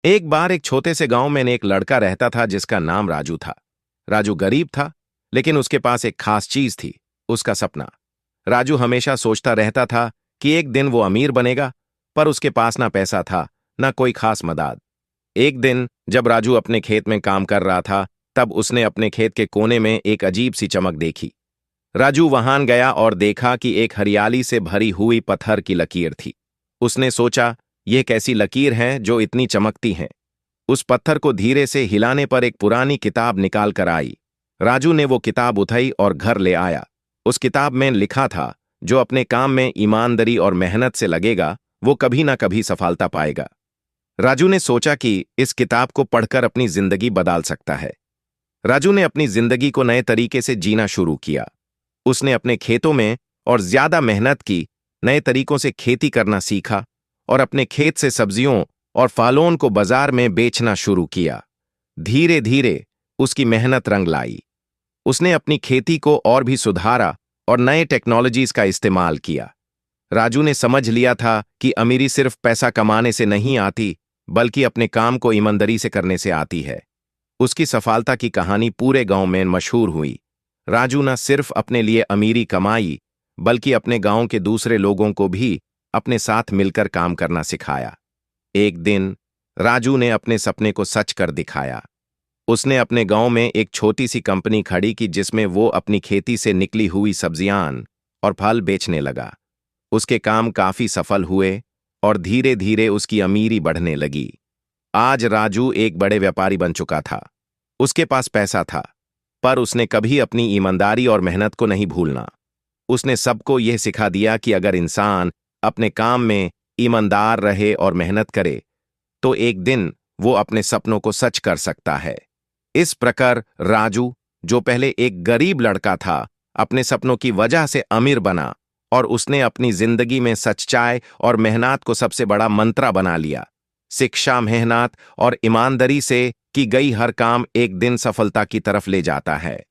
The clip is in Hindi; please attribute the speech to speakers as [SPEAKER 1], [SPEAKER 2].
[SPEAKER 1] एक बार एक छोटे से गांव में एक लड़का रहता था जिसका नाम राजू था। राजू गरीब था, लेकिन उसके पास एक खास चीज थी, उसका सपना। राजू हमेशा सोचता रहता था कि एक दिन वो अमीर बनेगा, पर उसके पास ना पैसा था, ना कोई खास मदद। एक दिन जब राजू अपने खेत में काम कर रहा था, तब उसने अपने खेत के कोने में एक अजीब सी चमक देखी। राजू वहां गया और देखा कि एक हरियाली से भरी हुई पत्थर की लकीर थी। उसने सोचा, यह कैसी लकीर है जो इतनी चमकती है। उस पत्थर को धीरे से हिलाने पर एक पुरानी किताब निकाल कर आई। राजू ने वो किताब उठाई और घर ले आया। उस किताब में लिखा था, जो अपने काम में ईमानदारी और मेहनत से लगेगा, वो कभी ना कभी सफलता पाएगा। राजू ने सोचा कि इस किताब को पढ़कर अपनी जिंदगी बदल सकता है। राजू ने अपनी जिंदगी को नए तरीके से जीना शुरू किया। उसने अपने खेतों में और ज्यादा मेहनत की, नए तरीकों से खेती करना सीखा और अपने खेत से सब्जियों और फलों को बाजार में बेचना शुरू किया। धीरे धीरे उसकी मेहनत रंग लाई। उसने अपनी खेती को और भी सुधारा और नए टेक्नोलॉजीज का इस्तेमाल किया। राजू ने समझ लिया था कि अमीरी सिर्फ पैसा कमाने से नहीं आती, बल्कि अपने काम को ईमानदारी से करने से आती है। उसकी सफलता की कहानी पूरे गांव में मशहूर हुई। राजू न सिर्फ अपने लिए अमीरी कमाई, बल्कि अपने गांव के दूसरे लोगों को भी अपने साथ मिलकर काम करना सिखाया। एक दिन राजू ने अपने सपने को सच कर दिखाया। उसने अपने गांव में एक छोटी सी कंपनी खड़ी की जिसमें वो अपनी खेती से निकली हुई सब्जियां और फल बेचने लगा। उसके काम काफी सफल हुए और धीरे धीरे उसकी अमीरी बढ़ने लगी। आज राजू एक बड़े व्यापारी बन चुका था। उसके पास पैसा था, पर उसने कभी अपनी ईमानदारी और मेहनत को नहीं भूलना। उसने सबको यह सिखा दिया कि अगर इंसान अपने काम में ईमानदार रहे और मेहनत करे, तो एक दिन वो अपने सपनों को सच कर सकता है। इस प्रकार राजू, जो पहले एक गरीब लड़का था, अपने सपनों की वजह से अमीर बना और उसने अपनी जिंदगी में सच्चाई और मेहनत को सबसे बड़ा मंत्र बना लिया। शिक्षा, मेहनत और ईमानदारी से की गई हर काम एक दिन सफलता की तरफ ले जाता है।